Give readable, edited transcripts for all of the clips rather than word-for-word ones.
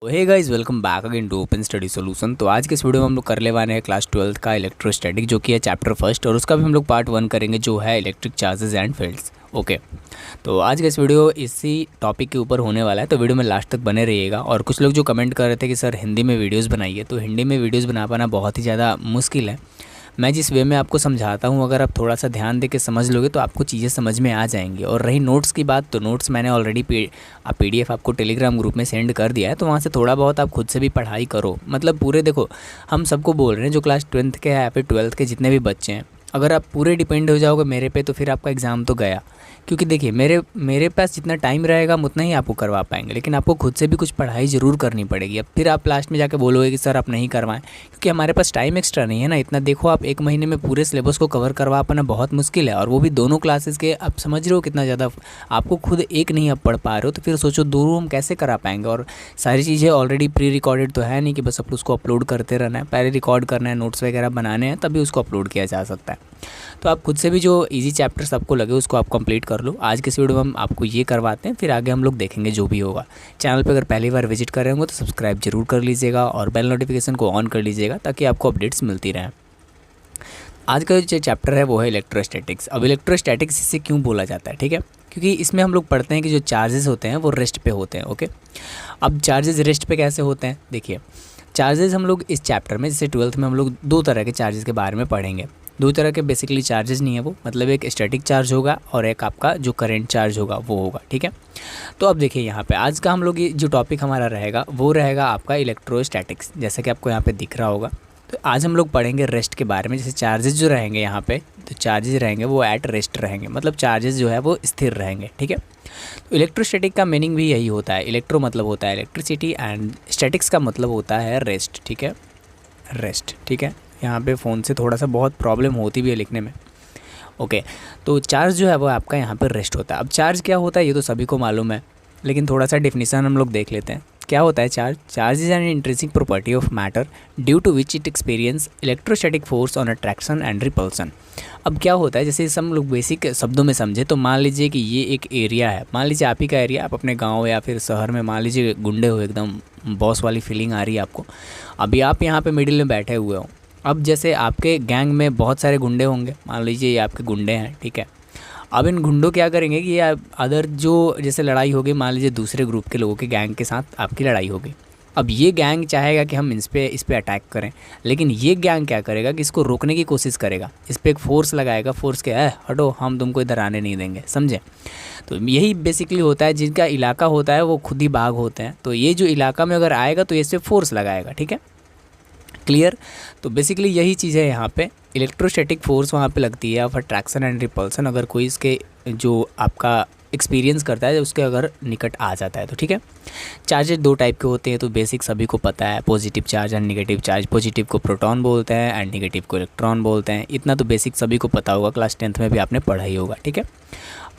Hey guys, welcome back again to open study solution. तो आज के इस वीडियो में हम लोग करने वाले हैं क्लास 12th का इलेक्ट्रोस्टैटिक, जो कि है चैप्टर फर्स्ट, और उसका भी हम लोग पार्ट 1 करेंगे, जो है electric charges and fields. Okay, तो आज का इस वीडियो इसी टॉपिक के ऊपर होने वाला है, तो वीडियो में लास्ट तक बने रहिएगा। और कुछ लोग जो कमेंट कर रहे थे कि सर हिंदी में वीडियोज़ बनाइए, तो हिंदी में वीडियोज़ बना पाना बहुत ही ज़्यादा मुश्किल है। मैं जिस वे में आपको समझाता हूँ, अगर आप थोड़ा सा ध्यान दे के समझ लोगे तो आपको चीज़ें समझ में आ जाएंगी। और रही नोट्स की बात, तो नोट्स मैंने ऑलरेडी PDF आपको टेलीग्राम ग्रुप में सेंड कर दिया है, तो वहाँ से थोड़ा बहुत आप खुद से भी पढ़ाई करो। मतलब पूरे देखो, हम सबको बोल रहे हैं जो क्लास 10th के हैं या फिर 12th के जितने भी बच्चे हैं, अगर आप पूरे डिपेंड हो जाओगे मेरे पे तो फिर आपका एग्ज़ाम तो गया। क्योंकि देखिए, मेरे पास जितना टाइम रहेगा हम उतना ही आपको करवा पाएंगे, लेकिन आपको खुद से भी कुछ पढ़ाई ज़रूर करनी पड़ेगी। अब फिर आप लास्ट में जाके बोलोगे कि सर आप नहीं करवाएं, क्योंकि हमारे पास टाइम एक्स्ट्रा नहीं है ना इतना। देखो, आप 1 महीने में पूरे सिलेबस को कवर करवा पाना बहुत मुश्किल है, और वो भी दोनों क्लासेस के। आप समझ रहे हो कितना ज़्यादा, आपको खुद एक नहीं आप पढ़ पा रहे हो, तो फिर सोचो दोनों हम कैसे करा पाएंगे। और सारी चीज़ें ऑलरेडी प्री रिकॉर्डेड तो है नहीं कि बस उसको अपलोड करते रहना है, पहले रिकॉर्ड करना है, नोट्स वगैरह बनाने हैं, तभी उसको अपलोड किया जा सकता है। तो आप खुद से भी जो इजी चैप्टर्स आपको लगे उसको आप कंप्लीट कर लो। आज के इस वीडियो में हम आपको ये करवाते हैं, फिर आगे हम लोग देखेंगे जो भी होगा। चैनल पे अगर पहली बार विजिट कर रहे होंगे तो सब्सक्राइब जरूर कर लीजिएगा और बेल नोटिफिकेशन को ऑन कर लीजिएगा, ताकि आपको अपडेट्स मिलती रहें। आज का जो चैप्टर है वो है इलेक्ट्रोस्टैटिक्स। अब इलेक्ट्रोस्टैटिक्स इसे क्यों बोला जाता है, ठीक है, क्योंकि इसमें हम लोग पढ़ते हैं कि जो चार्जेस होते हैं वो रेस्ट पे होते हैं। ओके, अब चार्जेस रेस्ट पे कैसे होते हैं, देखिए चार्जेस हम लोग इस चैप्टर में, जैसे 12th में हम लोग 2 तरह के चार्जेस के बारे में पढ़ेंगे। 2 तरह के बेसिकली चार्जेस नहीं है वो, मतलब एक स्टैटिक चार्ज होगा और एक आपका जो करंट चार्ज होगा वो होगा, ठीक है। तो अब देखिए यहाँ पे आज का हम लोग जो टॉपिक हमारा रहेगा वो रहेगा आपका इलेक्ट्रोस्टैटिक्स, जैसा कि आपको यहाँ पे दिख रहा होगा। तो आज हम लोग पढ़ेंगे रेस्ट के बारे में। जैसे चार्जेस जो रहेंगे यहाँ पे, तो चार्जेस रहेंगे वो एट रेस्ट रहेंगे, मतलब चार्जेस जो है वो स्थिर रहेंगे, ठीक है। तो इलेक्ट्रोस्टैटिक का मीनिंग भी यही होता है। इलेक्ट्रो मतलब होता है इलेक्ट्रिसिटी एंड स्टैटिक्स का मतलब होता है रेस्ट, ठीक है, रेस्ट, ठीक है। यहाँ पे फ़ोन से थोड़ा सा बहुत प्रॉब्लम होती भी है लिखने में। ओके, तो चार्ज जो है वो आपका यहाँ पर रेस्ट होता है। अब चार्ज क्या होता है ये तो सभी को मालूम है, लेकिन थोड़ा सा डेफिनेशन हम लोग देख लेते हैं। क्या होता है charge? Charge is an intrinsic property of matter due to which it experience electrostatic force on attraction and repulsion. अब क्या होता है, जैसे हम लोग बेसिक शब्दों में समझे तो मान लीजिए कि ये एक एरिया है, मान लीजिए आप ही का एरिया, आप अपने गांव या फिर शहर में मान लीजिए गुंडे हो, एकदम बॉस वाली फीलिंग आ रही है आपको। अभी आप यहाँ पे मिडिल में बैठे हुए हो। अब जैसे आपके गैंग में बहुत सारे गुंडे होंगे, मान लीजिए ये आपके गुंडे हैं, ठीक है। अब इन गुंडों क्या करेंगे कि ये अदर जो जैसे लड़ाई होगी, मान लीजिए दूसरे ग्रुप के लोगों के गैंग के साथ आपकी लड़ाई होगी। अब ये गैंग चाहेगा कि हम इस पे अटैक करें, लेकिन ये गैंग क्या करेगा कि इसको रोकने की कोशिश करेगा, इस पर एक फोर्स लगाएगा, फोर्स के हटो, हम तुमको इधर आने नहीं देंगे, समझे। तो यही बेसिकली होता है, जिनका इलाका होता है वो खुद ही बाग होते हैं। तो ये जो इलाका में अगर आएगा तो इस पर फोर्स लगाएगा, ठीक है, क्लियर। तो बेसिकली यही चीज़ है यहाँ पे, इलेक्ट्रोस्टैटिक फोर्स वहाँ पे लगती है ऑफ अट्रैक्शन एंड रिपल्सन, अगर कोई इसके जो आपका एक्सपीरियंस करता है उसके अगर निकट आ जाता है तो, ठीक है। चार्जेस 2 टाइप के होते हैं, तो बेसिक सभी को पता है, positive charge and negative charge. Positive को प्रोटॉन बोलते हैं एंड नेगेटिव को इलेक्ट्रॉन बोलते हैं। इतना तो बेसिक सभी को पता होगा, क्लास 10th में भी आपने पढ़ा ही होगा, ठीक है।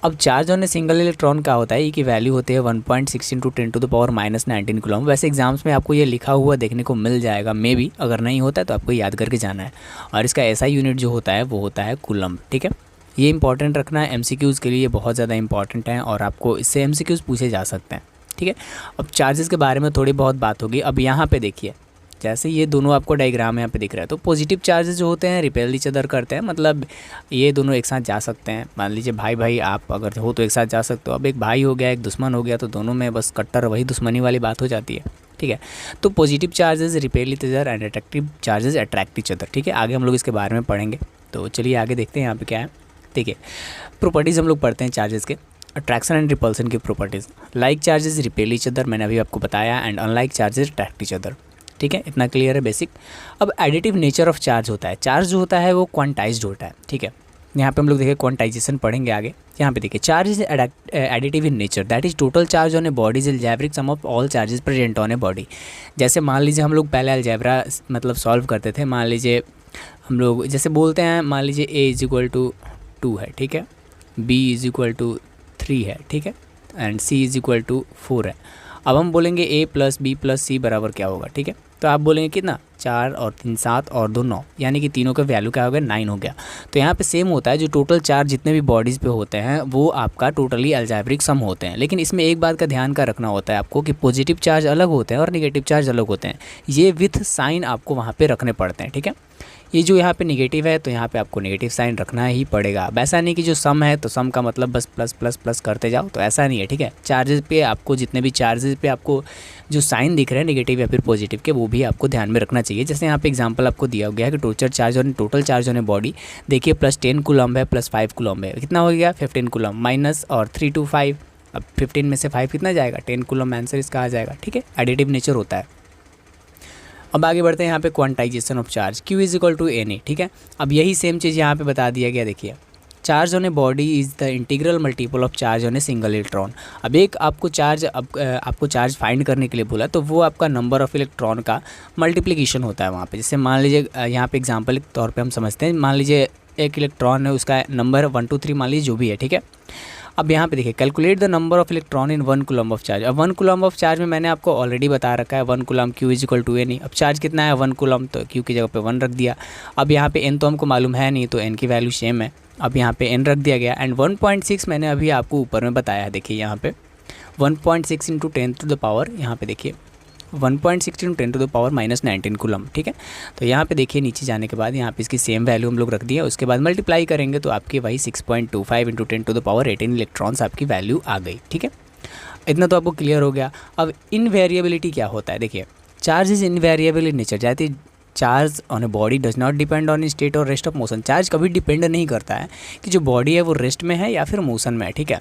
अब charge on a single electron क्या होता है, ई की वैल्यू होती है 1.6 × 10⁻⁻19 कूलम। वैसे एग्जाम्स में आपको ये लिखा हुआ देखने को मिल जाएगा, मे बी अगर नहीं होता है तो आपको याद करके जाना है। और इसका ऐसा यूनिट जो होता है वो होता है कूलम, ठीक है। ये इंपॉर्टेंट रखना है, MCQs के लिए ये बहुत ज़्यादा इंपॉर्टेंट है, और आपको इससे MCQs पूछे जा सकते हैं, ठीक है। अब चार्जेस के बारे में थोड़ी बहुत बात होगी। अब यहाँ पे देखिए, जैसे ये दोनों आपको डायग्राम यहाँ पे दिख रहा है, तो पॉजिटिव चार्जेस जो होते हैं रिपेल ईच अदर करते हैं, मतलब ये दोनों एक साथ जा सकते हैं। मान लीजिए भाई भाई आप अगर हो तो एक साथ जा सकते हो। अब एक भाई हो गया, एक दुश्मन हो गया, तो दोनों में बस कट्टर वही दुश्मनी वाली बात हो जाती है, ठीक है। तो positive charges repel each other and attractive charges attract each other, ठीक है। आगे हम लोग इसके बारे में पढ़ेंगे, तो चलिए आगे देखते हैं यहाँ पे क्या है। देखिए, प्रॉपर्टीज़ हम लोग पढ़ते हैं चार्जेस के, अट्रैक्शन एंड रिपल्सन की properties. Like charges repel each other, मैंने अभी आपको बताया, and unlike charges attract each other, ठीक है, इतना क्लियर है बेसिक। अब एडिटिव नेचर ऑफ चार्ज होता है, चार्ज जो होता है वो क्वांटाइज्ड होता है, ठीक है। यहाँ पे हम लोग देखिए क्वांटाइजेशन पढ़ेंगे आगे। यहाँ पे देखिए, charge is additive in nature, that is total charge on a body is algebraic sum of all charges present on a body. जैसे मान लीजिए हम लोग पहले अलजेब्रा मतलब सॉल्व करते थे, मान लीजिए हम लोग जैसे बोलते हैं, मान लीजिए A = 2 है, ठीक है, B = 3 है, ठीक है, एंड C = 4 है। अब हम बोलेंगे A + B + C बराबर क्या होगा, ठीक है। तो आप बोलेंगे कितना, 4 और 3 7 और 2 9, यानी कि तीनों का वैल्यू क्या हो गया, 9 हो गया। तो यहाँ पे सेम होता है, जो टोटल चार्ज जितने भी बॉडीज़ पे होते हैं वो आपका टोटली अलजेब्रिक सम होते हैं। लेकिन इसमें एक बात का ध्यान का रखना होता है आपको कि पॉजिटिव चार्ज अलग होते हैं और नेगेटिव चार्ज अलग होते हैं, ये विथ साइन आपको वहाँ पे रखने पड़ते हैं, ठीक है। ये जो यहाँ पे नेगेटिव है तो यहाँ पे आपको नेगेटिव साइन रखना ही पड़ेगा। वैसा नहीं कि जो सम है तो सम का मतलब बस प्लस प्लस प्लस करते जाओ, तो ऐसा नहीं है, ठीक है। चार्जेस पे आपको, जितने भी चार्जेस पे आपको जो साइन दिख रहे हैं नेगेटिव या फिर पॉजिटिव के, वो भी आपको ध्यान में रखना चाहिए। जैसे यहाँ पे एग्जांपल आपको दिया गया है कि टोटल चार्ज ऑन बॉडी देखिए +10 कूलम्ब है +5 कूलम्ब है, कितना हो गया 15 कूलम्ब, माइनस और 3 to 5, अब 15 में से 5 कितना जाएगा, 10 कूलम्ब आंसर इसका आ जाएगा, ठीक है। एडिटिव नेचर होता है। अब आगे बढ़ते हैं यहाँ पे quantization of charge, Q = Na, ठीक है। अब यही सेम चीज़ यहाँ पे बता दिया गया, देखिए charge on a body is the integral multiple of charge on a single electron. अब एक आपको चार्ज फाइंड करने के लिए बोला, तो वो आपका नंबर ऑफ इलेक्ट्रॉन का मल्टीप्लिकेशन होता है वहाँ पे। जैसे मान लीजिए यहाँ पे एग्जांपल के तौर पे हम समझते हैं, मान लीजिए एक इलेक्ट्रॉन है, उसका नंबर 1 2 3 मान लीजिए जो भी है, ठीक है। अब यहाँ पे देखिए calculate the number of electron in 1 coulomb of charge. अब 1 कूलम्ब ऑफ चार्ज में मैंने आपको ऑलरेडी बता रखा है 1 कूलम्ब Q = Na। अब चार्ज कितना है 1 कूलम्ब, तो Q की जगह पे 1 रख दिया। अब यहाँ पे n तो हमको मालूम है नहीं, तो n की वैल्यू सेम है, अब यहाँ पे n रख दिया गया। एंड 1.6 मैंने अभी आपको ऊपर में बताया है, देखिए यहाँ पे 1.6 × 10⁻, यहाँ पे देखिए 1.6 × 10⁻−19 कूलम्ब, ठीक है। तो यहाँ पे देखिए नीचे जाने के बाद यहाँ पे इसकी सेम वैल्यू हम लोग रख दिए, उसके बाद मल्टीप्लाई करेंगे तो आपकी वही 6.25 × 10⁻18 इलेक्ट्रॉन्स आपकी वैल्यू आ गई, ठीक है। इतना तो आपको क्लियर हो गया। अब इनवेरिएबिलिटी क्या होता है, देखिए charge is invariable in nature, जाती charge on a body does not depend on state और रेस्ट ऑफ मोशन। चार्ज कभी डिपेंड नहीं करता है कि जो बॉडी है वो रेस्ट में है या फिर मोशन में है, ठीक है।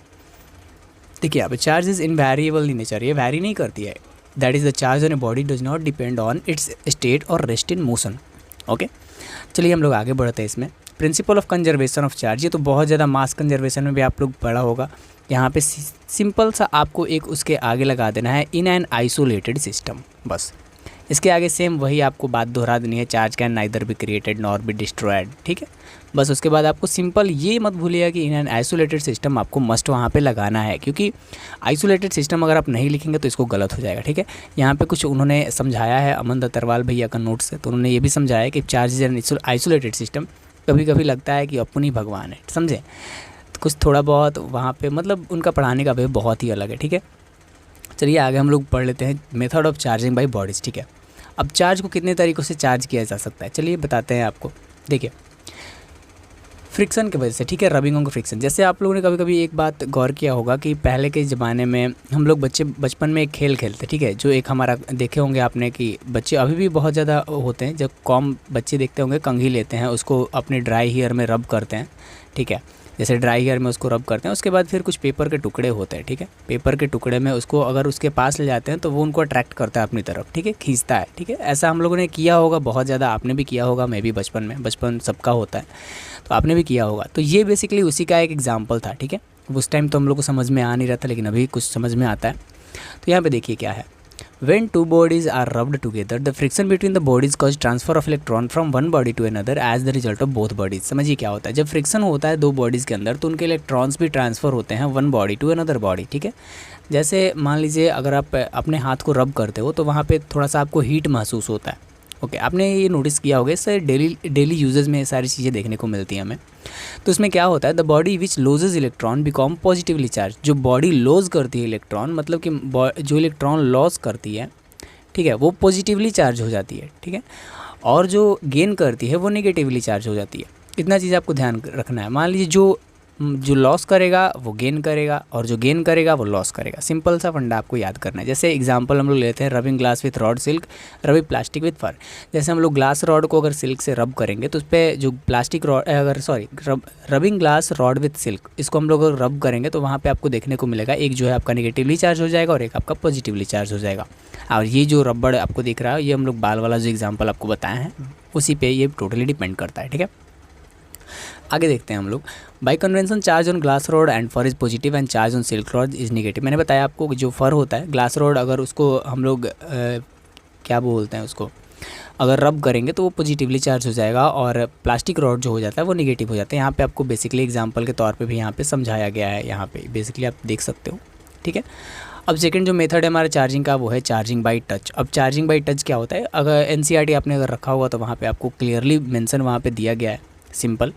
देखिए अब charge is invariable in nature, ये वैरी नहीं करती है। That is the charge on a body does not depend on it's state और रेस्ट इन मोशन, ओके। चलिए हम लोग आगे बढ़ते हैं इसमें। Principle of conservation of charge, ये तो बहुत ज़्यादा मास कंजर्वेशन में भी आप लोग पढ़ा होगा। यहाँ पे सिंपल सा आपको एक उसके आगे लगा देना है, इन एन आइसोलेटेड सिस्टम, बस इसके आगे सेम वही आपको बात दोहरा देनी है, charge can neither be created nor be destroyed, ठीक है। बस उसके बाद आपको सिंपल ये मत भूलिएगा कि इन एन आइसोलेटेड सिस्टम आपको मस्ट वहाँ पे लगाना है, क्योंकि आइसोलेटेड सिस्टम अगर आप नहीं लिखेंगे तो इसको गलत हो जाएगा, ठीक है। यहाँ पे कुछ उन्होंने समझाया है अमन दत्तरवाल भैया का नोट से, तो उन्होंने ये भी समझाया कि charge is an isolated system. कभी कभी लगता है कि अपन ही भगवान है, समझे, तो कुछ थोड़ा बहुत वहाँ पर मतलब उनका पढ़ाने का वे बहुत ही अलग है, ठीक है। चलिए आगे हम लोग पढ़ लेते हैं method of charging by bodies, ठीक है। अब चार्ज को कितने तरीक़ों से चार्ज किया जा सकता है, चलिए बताते हैं आपको। देखिए फ्रिक्शन की वजह से, ठीक है, रबिंग ऑन फ्रिक्शन। जैसे आप लोगों ने कभी कभी एक बात गौर किया होगा कि पहले के ज़माने में हम लोग बचपन में एक खेल खेलते, ठीक है, जो एक हमारा देखे होंगे आपने कि बच्चे अभी भी बहुत ज़्यादा होते हैं, जब कॉम बच्चे देखते होंगे कंघी लेते हैं, उसको अपने ड्राई हेयर में रब करते हैं, ठीक है। जैसे ड्राई हेयर में उसको रब करते हैं, उसके बाद फिर कुछ पेपर के टुकड़े होते हैं, ठीक है। पेपर के टुकड़े में उसको अगर उसके पास ले जाते हैं तो वो उनको अट्रैक्ट करता है अपनी तरफ, ठीक है, खींचता है, ठीक है। ऐसा हम लोगों ने किया होगा बहुत ज़्यादा, आपने भी किया होगा, मैं भी बचपन सबका होता है, तो आपने भी किया होगा। तो ये बेसिकली उसी का एक एग्जाम्पल था, ठीक है। उस टाइम तो हम लोग को समझ में आ नहीं रहा था, लेकिन अभी कुछ समझ में आता है। तो यहाँ पर देखिए क्या है, When two bodies are rubbed together, the friction between the bodies cause transfer of electron from one body to another as the result of both bodies। समझिए क्या होता है, जब फ्रिक्शन होता है दो बॉडीज़ के अंदर तो उनके इलेक्ट्रॉन्स भी ट्रांसफ़र होते हैं one body to another body, ठीक है। जैसे मान लीजिए अगर आप अपने हाथ को रब करते हो तो वहाँ पे थोड़ा सा आपको हीट महसूस होता है, ओके। आपने ये नोटिस किया होगा, इससे डेली यूजेस में ये सारी चीज़ें देखने को मिलती हैं हमें। तो इसमें क्या होता है, the body which losses electron become positively charge. जो बॉडी लॉस करती है इलेक्ट्रॉन, मतलब कि जो इलेक्ट्रॉन लॉस करती है, ठीक है, वो पॉजिटिवली चार्ज हो जाती है, ठीक है। और जो गेन करती है वो नेगेटिवली चार्ज हो जाती है। इतना चीज़ आपको ध्यान रखना है। मान लीजिए जो लॉस करेगा वो गेन करेगा और जो गेन करेगा वो लॉस करेगा। सिंपल सा फंडा आपको याद करना है। जैसे एग्जांपल हम लोग लेते हैं rubbing glass with rod silk, rubbing plastic with fur. जैसे हम लोग ग्लास रॉड को अगर सिल्क से रब करेंगे तो उस पर जो plastic rod rubbing glass rod with silk, इसको हम लोग अगर रब करेंगे तो वहाँ पर आपको देखने को मिलेगा एक जो है आपका नेगेटिवली चार्ज हो जाएगा और एक आपका पॉजिटिवली चार्ज हो जाएगा। और ये जो रबड़ आपको दिख रहा है, ये हम लोग बाल वाला जो एग्जांपल आपको बताए हैं उसी पे ये टोटली डिपेंड करता है, ठीक है। आगे देखते हैं हम लोग। By convention charge on glass rod and fur is positive and charge on silk rod is negative. मैंने बताया आपको कि जो फर होता है ग्लास रॉड, अगर उसको हम लोग क्या बोलते हैं, उसको अगर रब करेंगे तो वो पॉजिटिवली चार्ज हो जाएगा और प्लास्टिक रॉड जो हो जाता है वो नेगेटिव हो जाता है। यहाँ पे आपको बेसिकली एग्जांपल के तौर पे भी यहाँ पे समझाया गया है, यहाँ पे बेसिकली आप देख सकते हो, ठीक है। अब सेकंड जो मेथड है हमारा चार्जिंग का वो है चार्जिंग बाय टच। अब चार्जिंग बाय टच क्या होता है, अगर एनसीईआरटी आपने अगर रखा हुआ तो वहाँ पे आपको क्लियरली मेंशन वहाँ पे दिया गया है सिंपल,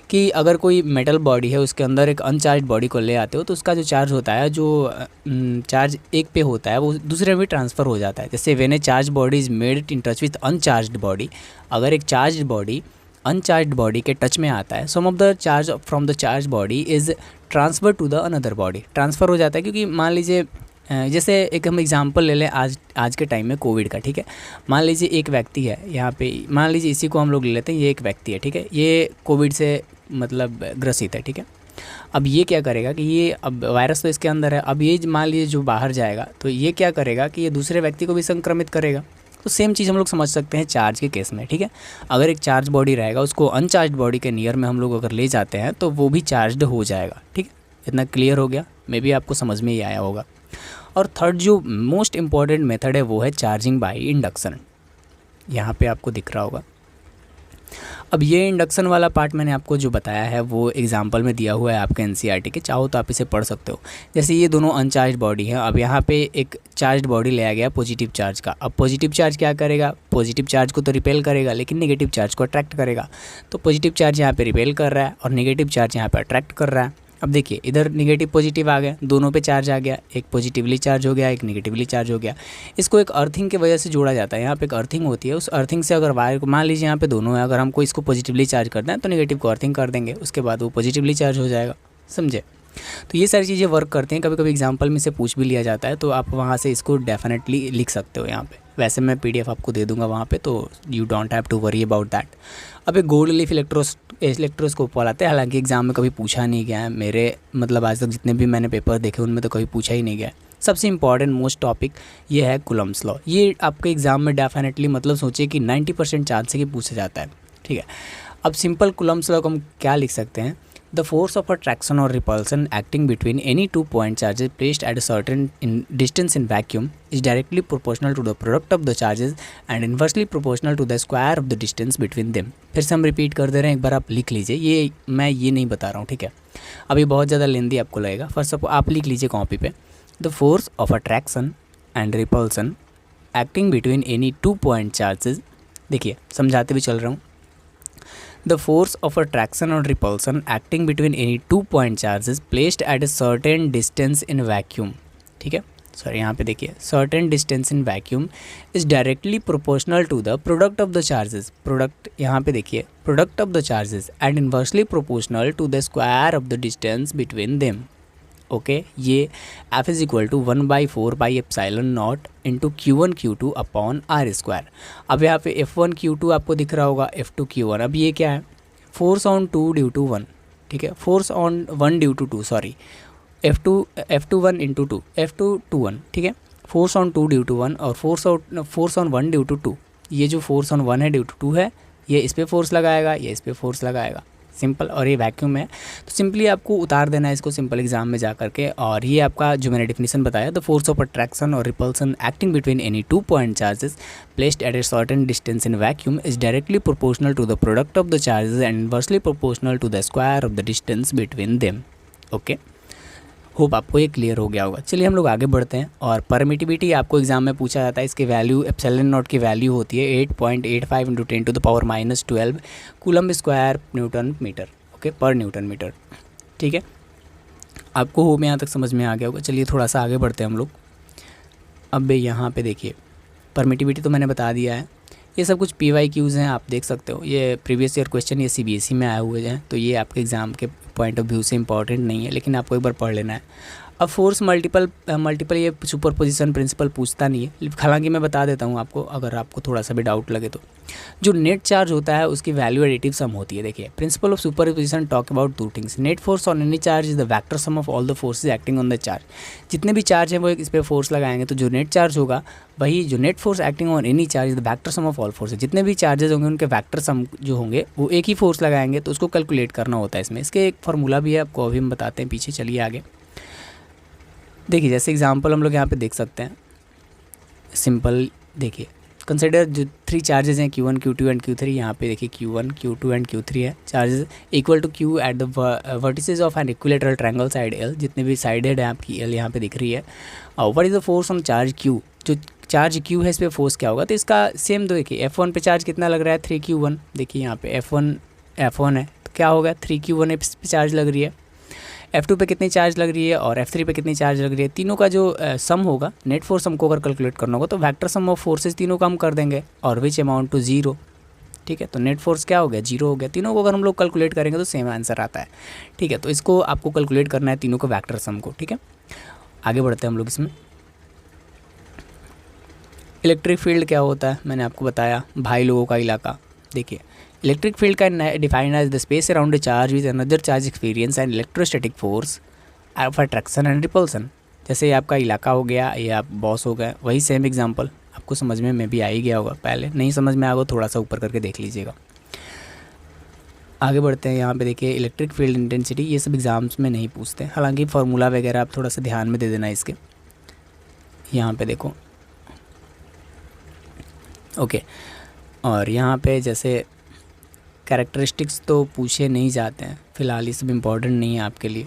कि अगर कोई मेटल बॉडी है उसके अंदर एक अनचार्ज बॉडी को ले आते हो तो उसका जो चार्ज होता है, जो चार्ज एक पे होता है वो दूसरे में ट्रांसफ़र हो जाता है। जैसे when a charge body is made in touch with uncharged body, अगर एक चार्ज बॉडी अनचार्ज्ड बॉडी के टच में आता है, some of the charge from the charge body is transfer to the another body, transfer हो जाता है। क्योंकि मान लीजिए जैसे एक हम एग्जांपल ले लें आज के टाइम में कोविड का, ठीक है। मान लीजिए एक व्यक्ति है यहाँ पे, मान लीजिए इसी को हम लोग ले लेते हैं, ये एक व्यक्ति है, ठीक है, ये कोविड से मतलब ग्रसित है, ठीक है। अब ये क्या करेगा कि ये, अब वायरस तो इसके अंदर है, अब ये मान लीजिए जो बाहर जाएगा तो ये क्या करेगा कि ये दूसरे व्यक्ति को भी संक्रमित करेगा। तो सेम चीज़ हम लोग समझ सकते हैं चार्ज के केस में, ठीक है। अगर एक चार्ज बॉडी रहेगा उसको अनचार्ज बॉडी के नियर में हम लोग अगर ले जाते हैं तो वो भी चार्ज्ड हो जाएगा, ठीक है। इतना क्लियर हो गया, मे बी आपको समझ में ही आया होगा। और थर्ड जो मोस्ट इम्पॉर्टेंट मेथड है वो है चार्जिंग बाय इंडक्शन, यहाँ पे आपको दिख रहा होगा। अब ये इंडक्शन वाला पार्ट मैंने आपको जो बताया है वो एग्जांपल में दिया हुआ है आपके एनसीईआरटी के, चाहो तो आप इसे पढ़ सकते हो। जैसे ये दोनों अनचार्ज बॉडी है, अब यहाँ पे एक चार्ज बॉडी लिया गया पॉजिटिव चार्ज का। अब पॉजिटिव चार्ज क्या करेगा, पॉजिटिव चार्ज को तो रिपेल करेगा लेकिन नेगेटिव चार्ज को अट्रैक्ट करेगा। तो पॉजिटिव चार्ज यहाँ पे रिपेल कर रहा है और नेगेटिव चार्ज यहाँ पे अट्रैक्ट कर रहा है। अब देखिए इधर नेगेटिव पॉजिटिव आ गया, दोनों पे चार्ज आ गया, एक पॉजिटिवली चार्ज हो गया, एक नेगेटिवली चार्ज हो गया। इसको एक अर्थिंग की वजह से जोड़ा जाता है, यहाँ पे एक अर्थिंग होती है, उस अर्थिंग से अगर वायर को, मान लीजिए यहाँ पे दोनों है, अगर हमको इसको पॉजिटिवली चार्ज करना है तो नेगेटिव को अर्थिंग कर देंगे, उसके बाद वो पॉजिटिवली चार्ज हो जाएगा, समझे। तो ये सारी चीज़ें वर्क करती हैं। कभी कभी एग्जाम्पल में से पूछ भी लिया जाता है, तो आप वहाँ से इसको डेफिनेटली लिख सकते हो यहाँ पे। वैसे मैं PDF आपको दे दूंगा वहाँ पे, तो you don't have to worry about that. अब एक गोल्ड लीफ इलेक्ट्रोस्कोप वाला आता है, हालांकि एग्जाम में कभी पूछा नहीं गया है, मेरे मतलब आज तक जितने भी मैंने पेपर देखे उनमें तो कभी पूछा ही नहीं गया है। सबसे इंपॉर्टेंट मोस्ट टॉपिक ये है कूलम्ब्स लॉ। ये आपके एग्जाम में डेफिनेटली मतलब सोचिए कि 90% चांस है कि पूछा जाता है, ठीक है। अब सिंपल कूलम्ब्स लॉ को हम क्या लिख सकते हैं, The force of attraction or repulsion acting between any two point charges placed at a certain distance in vacuum is directly proportional to the product of the charges and inversely proportional to the square of the distance between them। फिर से हम repeat कर दे रहे हैं, एक बार आप लिख लीजिए, ये मैं ये नहीं बता रहा हूँ, ठीक है। अभी बहुत ज़्यादा लेंदी आपको लगेगा, फर्स्ट ऑफ आप लिख लीजिए कॉपी पे। The force of attraction and repulsion acting between any two point charges, देखिए समझाते भी चल रहा हूँ। The force of attraction or repulsion acting between any two point charges placed at a certain distance in vacuum, ठीक है। Sorry यहाँ पे देखिए, certain distance in vacuum is directly proportional to the product of the charges, product यहाँ पे देखिए product of the charges and inversely proportional to the square of the distance between them। Okay ये F is equal to 1/4/ε0 into Q1 Q2 upon R²। अब यहाँ पे F1 Q2 आपको दिख रहा होगा, F2 Q1। अब ये क्या है, फोर्स ऑन 2 ड्यू टू 1, ठीक है, force on 1 due to 2, sorry F2 1 into 2, F2 2 1, ठीक है। फोर्स ऑन 2 ड्यू टू 1 और फोर्स ऑन 1 ड्यू टू 2। ये जो फोर्स ऑन 1 है ड्यू टू 2 है, ये इस पर फोर्स लगाएगा, ये इस पर फोर्स लगाएगा, सिंपल। और ये वैक्यूम है तो सिंपली आपको उतार देना है इसको सिंपल एग्जाम में जा करके। और ये आपका जो मैंने डेफिनेशन बताया, द फोर्स ऑफ अट्रैक्शन और repulsion acting between any two point charges placed at a certain distance in vacuum is directly proportional to the product of the charges and inversely proportional to the square of the distance between them. Okay, hope आपको ये clear हो गया होगा। चलिए हम लोग आगे बढ़ते हैं। और परमिटिविटी आपको एग्जाम में पूछा जाता है, इसकी वैल्यू एप्सिलॉन नॉट की वैल्यू होती है 8.85 × 10⁻⁻12 coulomb square newton metre, okay, पर न्यूटन मीटर, ठीक है। आपको होप यहाँ तक समझ में आ गया होगा। चलिए थोड़ा सा आगे बढ़ते हैं हम लोग। अब यहाँ पे देखिए परमिटिविटी तो मैंने बता दिया है, ये सब कुछ PYQs हैं, आप देख सकते हो। ये प्रीवियस ईयर क्वेश्चन ये CBSE में आए हुए हैं, तो ये आपके एग्ज़ाम के पॉइंट ऑफ व्यू से इंपॉर्टेंट नहीं है, लेकिन आपको एक बार पढ़ लेना है। अब फोर्स मल्टीपल ये सुपरपोजिशन प्रिंसिपल पूछता नहीं है, हालांकि मैं बता देता हूँ आपको अगर आपको थोड़ा सा भी डाउट लगे तो। जो नेट चार्ज होता है उसकी वैल्यू एडिटिव सम होती है। देखिए principle of superposition talk about two things, net force on any charge is the vector sum of all the forces acting on the charge. जितने भी चार्ज हैं वो इस पर फोर्स लगाएंगे, तो जो नेट चार्ज होगा वही जो net force acting on any charge is the vector sum of all forces. जितने भी चार्जेस होंगे उनके वेक्टर सम जो होंगे वो एक ही फोर्स लगाएंगे, तो उसको कैलकुलेट करना होता है इसमें। इसके एक फार्मूला भी है, आपको अभी हम बताते हैं पीछे। चलिए आगे देखिए, जैसे एग्जांपल हम लोग यहाँ पे देख सकते हैं, सिंपल देखिए कंसिडर जो 3 चार्जेस हैं Q1 Q2 एंड Q3, यहाँ पे देखिए Q1 Q2 एंड Q3 है charges equal to Q at the vertices of an equilateral triangle side L, जितने भी साइडेड है आपकी L यहाँ पे दिख रही है। और what is the force on charge Q, जो चार्ज Q है इस पर फोर्स क्या होगा, तो इसका सेम देखिए F1 पे चार्ज कितना लग रहा है 3Q1, देखिए यहाँ पे F1 है तो क्या होगा 3Q1 इस पे चार्ज लग रही है। F2 पे कितनी चार्ज लग रही है और F3 पे कितनी चार्ज लग रही है, तीनों का जो सम होगा, नेट फोर्स हमको अगर कैलकुलेट करना होगा तो वेक्टर सम ऑफ फोर्सेस तीनों का हम कर देंगे और विच अमाउंट टू 0, ठीक है। तो नेट फोर्स क्या हो गया 0 हो गया। तीनों को अगर हम लोग कैलकुलेट करेंगे तो सेम आंसर आता है, ठीक है। तो इसको आपको कैलकुलेट करना है तीनों को वेक्टर सम को, ठीक है। आगे बढ़ते हैं हम लोग इसमें। इलेक्ट्रिक फील्ड क्या होता है, मैंने आपको बताया, भाई लोगों का इलाका। देखिए इलेक्ट्रिक फील्ड का defined as the space around the charge with another charge experience and electrostatic force of attraction and repulsion. जैसे आपका इलाका हो गया, ये आप बॉस हो गए, वही सेम एग्जांपल आपको समझ में भी आ ही गया होगा। पहले नहीं समझ में आएगा थोड़ा सा ऊपर करके देख लीजिएगा। आगे बढ़ते हैं। यहाँ पे देखिए इलेक्ट्रिक फील्ड इंटेंसिटी, ये सब एग्जाम्स में नहीं पूछते, हालांकि फार्मूला वगैरह आप थोड़ा सा ध्यान में दे देना इसके। यहाँ पे देखो ओके, और यहाँ पे जैसे कैरेक्टरिस्टिक्स तो पूछे नहीं जाते हैं फ़िलहाल, ये सब इम्पॉर्टेंट नहीं है आपके लिए।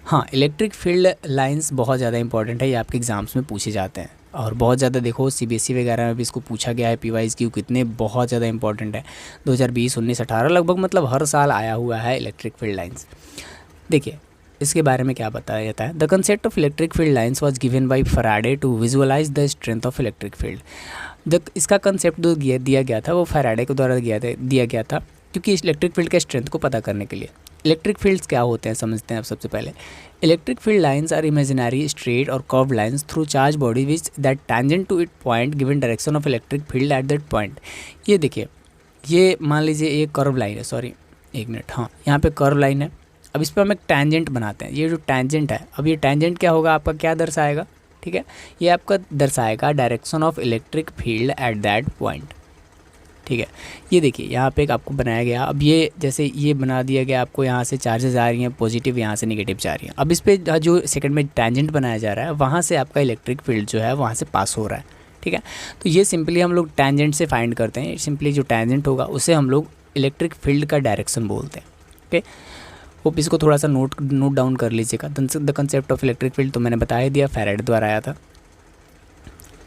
हाँ, इलेक्ट्रिक फील्ड लाइंस बहुत ज़्यादा इंपॉर्टेंट है, ये आपके एग्ज़ाम्स में पूछे जाते हैं और बहुत ज़्यादा देखो CBSE वगैरह में भी इसको पूछा गया है। PYQ कितने बहुत ज़्यादा इंपॉर्टेंट है, 2020, 19, 18 लगभग, मतलब हर साल आया हुआ है इलेक्ट्रिक फील्ड लाइंस। देखिए इसके बारे में क्या बताया जाता है। The concept of electric field lines was given by Faraday to visualise the strength of electric field. इसका कंसेप्ट जो दिया गया था वो फैराडे के द्वारा दिया गया था क्योंकि इलेक्ट्रिक फील्ड के स्ट्रेंथ को पता करने के लिए। इलेक्ट्रिक फील्ड्स क्या होते हैं समझते हैं अब सबसे पहले। Electric field lines are imaginary straight और curved lines through charge body which that tangent to it point given direction of electric field at that point. ये देखिए, ये मान लीजिए ये कर्व लाइन है, सॉरी एक मिनट, हाँ यहाँ पे कर्व लाइन है। अब इस पर हम एक टैंजेंट बनाते हैं। ये जो टैंजेंट है, अब ये टैंजेंट क्या होगा आपका, क्या दर्शाएगा, ठीक है, ये आपका दर्शाएगा direction of electric field at that point, ठीक है। ये देखिए यहाँ पे एक आपको बनाया गया। अब ये जैसे ये बना दिया गया आपको, यहाँ से चार्जेस आ रही हैं पॉजिटिव, यहाँ से नेगेटिव जा रही हैं। अब इस पर जो सेकंड में टैंजेंट बनाया जा रहा है वहाँ से आपका इलेक्ट्रिक फील्ड जो है वहाँ से पास हो रहा है, ठीक है। तो ये सिंपली हम लोग टैंजेंट से फाइंड करते हैं। सिंपली जो टैंजेंट होगा उसे हम लोग इलेक्ट्रिक फील्ड का डायरेक्शन बोलते हैं, ओके। होप इसको थोड़ा सा नोट डाउन कर लीजिएगा। The concept of electric field तो मैंने बता ही दिया, फैराडे द्वारा आया था।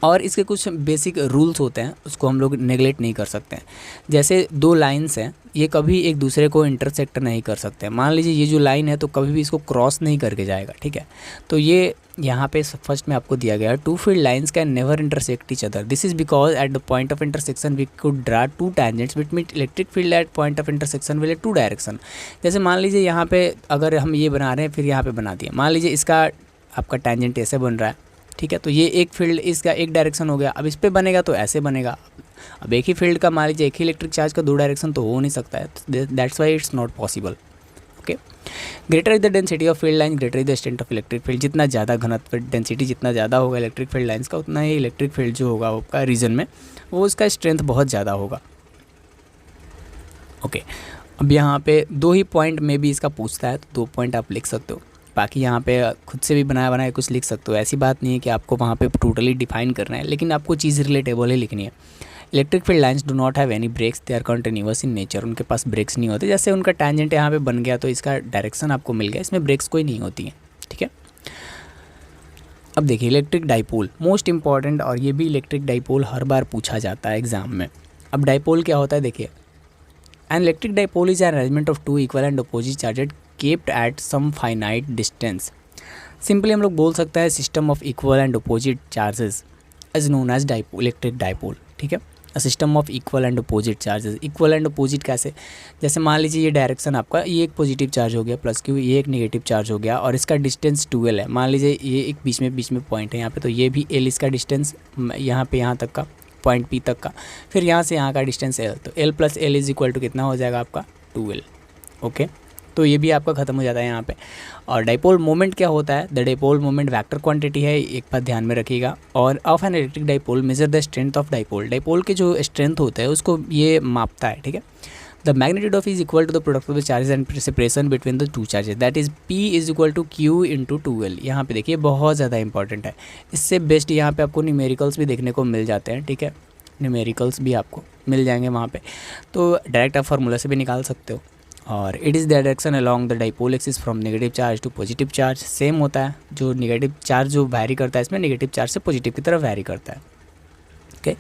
और इसके कुछ बेसिक रूल्स होते हैं, उसको हम लोग नेगलेक्ट नहीं कर सकते हैं। जैसे दो लाइंस हैं, ये कभी एक दूसरे को इंटरसेक्ट नहीं कर सकते। मान लीजिए ये जो लाइन है तो कभी भी इसको क्रॉस नहीं करके जाएगा, ठीक है। तो ये यहाँ पे फर्स्ट में आपको दिया गया है, two field lines can never intersect each other. This is because at the point of intersection we could draw two tangents which mean electric field at point of intersection will two direction. जैसे मान लीजिए यहाँ पे अगर हम ये बना रहे हैं, फिर यहाँ पे बना दिया, मान लीजिए इसका आपका टैंजेंट ऐसे बन रहा है, ठीक है। तो ये एक फील्ड, इसका एक डायरेक्शन हो गया। अब इस पे बनेगा तो ऐसे बनेगा। अब एक ही फील्ड का मान लीजिए एक ही इलेक्ट्रिक चार्ज का दो डायरेक्शन तो हो नहीं सकता है, that's why it's not possible, okay. Greater is the density of field line greater is the strength of electric field. जितना ज़्यादा घनत्व डेंसिटी जितना ज़्यादा होगा इलेक्ट्रिक फील्ड लाइन्स का, उतना ही इलेक्ट्रिक फील्ड जो होगा आपका रीजन में वो उसका स्ट्रेंथ बहुत ज़्यादा होगा, ओके। अब यहाँ पे दो ही पॉइंट में भी इसका पूछता है तो 2 पॉइंट आप लिख सकते हो। बाकी यहाँ पे खुद से भी बनाया कुछ लिख सकते हो। ऐसी बात नहीं है कि आपको वहाँ पे टोटली डिफाइन करना है, लेकिन आपको चीज़ रिलेटेबल ही लिखनी है। Electric field lines do not have any breaks, they are continuous in nature. उनके पास ब्रेक्स नहीं होते। जैसे उनका टैंजेंट यहाँ पे बन गया तो इसका डायरेक्शन आपको मिल गया, इसमें ब्रेक्स कोई नहीं होती है, ठीक है। अब देखिए इलेक्ट्रिक डाइपोल मोस्ट इंपॉर्टेंट, और ये भी इलेक्ट्रिक डाइपोल हर बार पूछा जाता है एग्जाम में। अब डाइपोल क्या होता है, देखिए an electric dipole is an arrangement of two equal and opposite charged kept at some finite distance. Simply हम लोग बोल सकते हैं system of equal and opposite charges is known as dipole, electric dipole, ठीक है। System of equal and opposite charges. Equal and opposite कैसे, जैसे मान लीजिए ये डायरेक्शन आपका, ये एक पॉजिटिव चार्ज हो गया प्लस क्यू, ये एक नेगेटिव चार्ज हो गया और इसका डिस्टेंस 2L है। मान लीजिए ये एक बीच में पॉइंट है यहाँ पे, तो ये भी L इसका डिस्टेंस यहाँ पे यहाँ तक का पॉइंट P तक का, फिर यहाँ से यहाँ का डिस्टेंस L, तो L plus L is equal to कितना हो जाएगा आपका 2L, ओके। तो ये भी आपका खत्म हो जाता है यहाँ पे। और डाइपोल मोमेंट क्या होता है, the dipole moment vector quantity है, एक बात ध्यान में रखिएगा। और of N electric dipole measure the strength of dipole. Dipole के जो स्ट्रेंथ होता है उसको ये मापता है, ठीक है। The magnitude of is equal to the product of the charges and separation between the two charges, that is P is equal to Q into 2L। यहाँ पे देखिए बहुत ज़्यादा इंपॉर्टेंट है, इससे बेस्ट यहाँ पे आपको न्यूमेरिकल्स भी देखने को मिल जाते हैं, ठीक है, न्यूमेरिकल्स भी आपको मिल जाएंगे वहाँ पे, तो डायरेक्ट आप फार्मूला से भी निकाल सकते हो। और it is the direction along the dipole axis from negative charge to positive charge, same होता है, जो नेगेटिव चार्ज जो वैरी करता है इसमें नेगेटिव चार्ज से पॉजिटिव की तरफ वैरी करता है। Okay,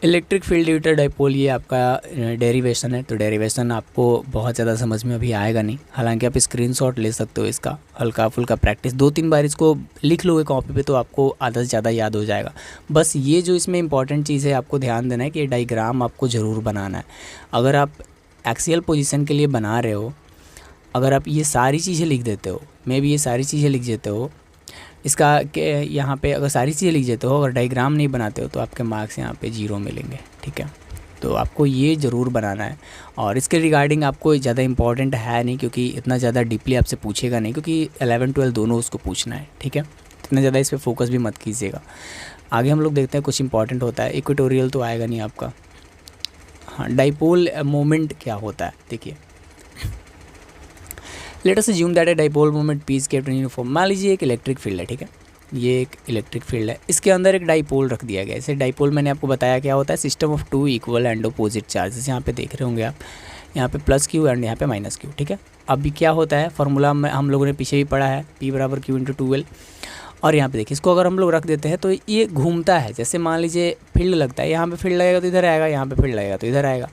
electric field due to dipole, ये आपका डेरिवेशन है, तो डेरिवेशन आपको बहुत ज़्यादा समझ में अभी आएगा नहीं, हालांकि आप स्क्रीनशॉट ले सकते हो इसका, हल्का फुल्का प्रैक्टिस 2-3 बार इसको लिख लोगे कॉपी पे तो आपको आधा से ज़्यादा याद हो जाएगा। बस ये जो इसमें इंपॉर्टेंट चीज़ है आपको ध्यान देना है कि ये डायग्राम आपको ज़रूर बनाना है। अगर आप एक्सियल पोजीशन के लिए बना रहे हो, अगर आप ये सारी चीज़ें लिख देते हो, मैं भी ये सारी चीज़ें लिख देते हो, इसका के यहाँ पे अगर सारी चीज़ें लिख देते हो, अगर डायग्राम नहीं बनाते हो तो आपके मार्क्स यहाँ पे 0 मिलेंगे, ठीक है। तो आपको ये ज़रूर बनाना है, और इसके रिगार्डिंग आपको ज़्यादा इंपॉर्टेंट है नहीं, क्योंकि इतना ज़्यादा डीपली आपसे पूछेगा नहीं, क्योंकि 11-12 दोनों उसको पूछना है, ठीक है। इतना ज़्यादा इस पर फोकस भी मत कीजिएगा। आगे हम लोग देखते हैं कुछ इंपॉर्टेंट होता है, इक्वेटोरियल तो आएगा नहीं आपका। हाँ, डाइपोल मोमेंट क्या होता है देखिए, let us assume that a dipole moment P is kept in uniform. मान लीजिए एक इलेक्ट्रिक फील्ड है, ठीक है, ये एक इलेक्ट्रिक फील्ड है, इसके अंदर एक डाइपोल रख दिया गया है। इसे डाइपोल मैंने आपको बताया क्या होता है, system of 2 equal and opposite charges, यहाँ पे देख रहे होंगे आप, यहाँ पे +Q एंड यहाँ पे -Q, ठीक है। अभी क्या होता है फार्मूला में हम लोगों ने पीछे भी पढ़ा है, P बराबर Q इंटू 2L, और यहाँ पे देखिए इसको अगर हम लोग रख देते हैं तो ये घूमता है, जैसे मान लीजिए फील्ड लगता है, यहाँ पे फील्ड लगेगा तो इधर आएगा, यहाँ पे फील्ड लगेगा तो इधर आएगा।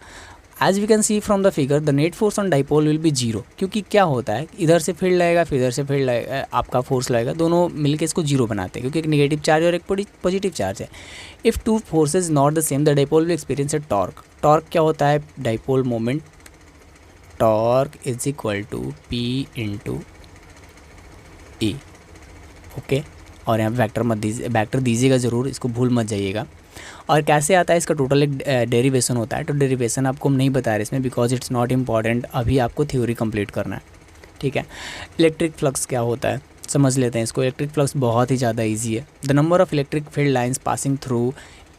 As we can see from the figure the net force on dipole will be 0, क्योंकि क्या होता है इधर से फील्ड लगेगा फिर इधर से फील्ड लगेगा, आपका फोर्स लगेगा, दोनों मिलकर इसको 0 बनाते हैं, क्योंकि एक नेगेटिव चार्ज और एक पॉजिटिव चार्ज है। If two forces not the same the dipole will experience a torque. Torque क्या होता है, dipole moment, torque is equal to P into E, okay. और यहाँ पे वेक्टर दीजिएगा ज़रूर, इसको भूल मत जाइएगा। और कैसे आता है इसका टोटल एक डेरिवेशन होता है, तो डेरिवेशन आपको हम नहीं बता रहे इसमें, बिकॉज इट्स नॉट इम्पॉर्टेंट, अभी आपको थ्योरी कंप्लीट करना है, ठीक है। इलेक्ट्रिक फ्लक्स क्या होता है समझ लेते हैं इसको। इलेक्ट्रिक फ्लक्स बहुत ही ज़्यादा ईजी है। The number of electric field lines passing through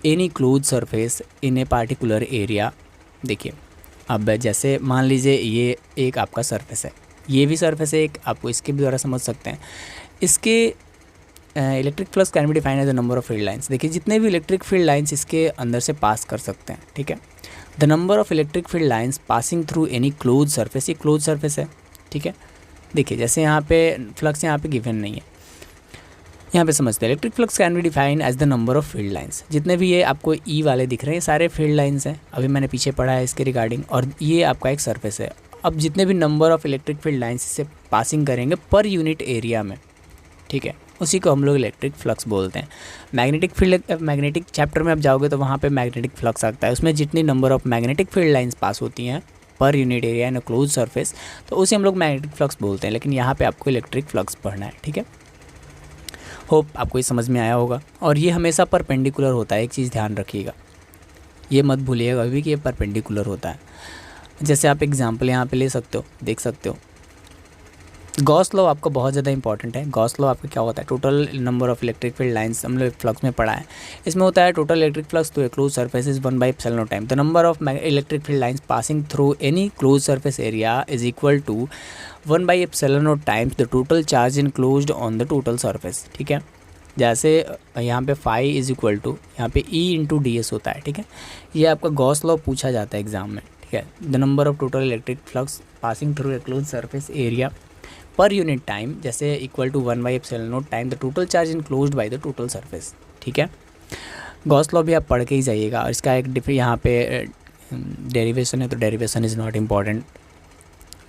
any close surface in a particular area. देखिए अब जैसे मान लीजिए ये एक आपका सरफेस है, ये भी सरफेस है एक, आपको इसके भी द्वारा समझ सकते हैं। इसके electric flux can be defined as the number of field lines. देखिए जितने भी इलेक्ट्रिक फील्ड लाइन्स इसके अंदर से पास कर सकते हैं, ठीक है। The number of electric field lines passing through any close surface, ये क्लोज सरफेस है, ठीक है। देखिए जैसे यहाँ पे फ्लक्स यहाँ पे गिवन नहीं है, यहाँ पे समझते हैं। Electric flux can be defined as the number of field lines. जितने भी ये आपको ई वाले दिख रहे हैं सारे फील्ड लाइन्स हैं, अभी मैंने पीछे पढ़ा है इसके रिगार्डिंग, और ये आपका एक सरफेस है। अब जितने भी number of electric field lines इससे पासिंग करेंगे पर यूनिट एरिया में, ठीक है, उसी को हम लोग इलेक्ट्रिक फ्लक्स बोलते हैं। मैग्नेटिक चैप्टर में आप जाओगे तो वहाँ पे मैग्नेटिक फ्लक्स आता है, उसमें जितनी number of magnetic field lines pass होती हैं per unit area in close surface, तो उसे हम लोग मैग्नेटिक फ्लक्स बोलते हैं। लेकिन यहाँ पे आपको इलेक्ट्रिक फ्लक्स पढ़ना है, ठीक है। होप आपको ये समझ में आया होगा। और ये हमेशा परपेंडिकुलर होता है, एक चीज़ ध्यान रखिएगा, ये मत भूलिएगा अभी कि ये परपेंडिकुलर होता है। जैसे आप एग्जाम्पल यहाँ पे ले सकते हो, देख सकते हो। गॉस लॉ आपका बहुत ज़्यादा इंपॉर्टेंट है। गॉस लॉ आपका क्या होता है, total number of electric field lines हम लोग फ्लक्स में पढ़ा है। इसमें होता है total electric flux to a close surface is 1/ε time. The number of electric field lines passing through any close surface area is equal to 1/ε times the total charge enclosed on the total surface, ठीक है। जैसे यहाँ पे phi is equal to यहाँ पे E into DS होता है, ठीक है। ये आपका गॉस लॉ पूछा जाता है एग्जाम में, ठीक है। The number of total electric flux passing through a close surface area per unit time, जैसे equal to 1/ε time the total charge enclosed by the total surface, ठीक है। गॉस लॉ भी आप पढ़ के ही जाइएगा। और इसका एक यहाँ पे डेरिवेशन है, तो डेरिवेशन इज़ नॉट इम्पॉर्टेंट।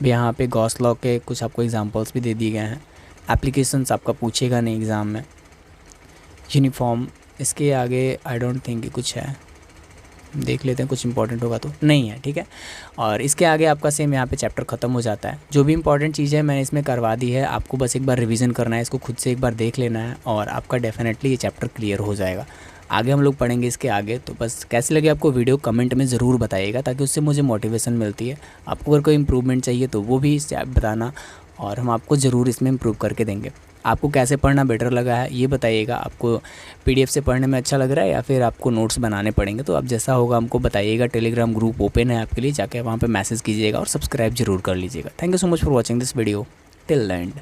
भी यहाँ पे गॉस लॉ के कुछ आपको एग्जांपल्स भी दे दिए गए हैं। एप्लीकेशंस आपका पूछेगा नहीं एग्ज़ाम में। यूनिफॉर्म, इसके आगे आई डोंट थिंक कि कुछ है, देख लेते हैं कुछ इंपॉर्टेंट होगा तो नहीं है, ठीक है। और इसके आगे आपका सेम यहाँ पे चैप्टर ख़त्म हो जाता है। जो भी इंपॉर्टेंट चीज़ है मैंने इसमें करवा दी है, आपको बस एक बार रिवीजन करना है, इसको खुद से एक बार देख लेना है और आपका डेफिनेटली ये चैप्टर क्लियर हो जाएगा। आगे हम लोग पढ़ेंगे इसके आगे। तो बस कैसे लगे आपको वीडियो कमेंट में ज़रूर बताइएगा, ताकि उससे मुझे मोटिवेशन मिलती है। आपको अगर कोई इंप्रूवमेंट चाहिए तो वो भी बताना, और हम आपको ज़रूर इसमें इम्प्रूव करके देंगे। आपको कैसे पढ़ना बेटर लगा है ये बताइएगा। आपको पीडीएफ से पढ़ने में अच्छा लग रहा है या फिर आपको नोट्स बनाने पड़ेंगे, तो आप जैसा होगा हमको बताइएगा। टेलीग्राम ग्रुप ओपन है आपके लिए, जाके वहाँ पे मैसेज कीजिएगा और सब्सक्राइब जरूर कर लीजिएगा। Thank you so much for watching this video till the end.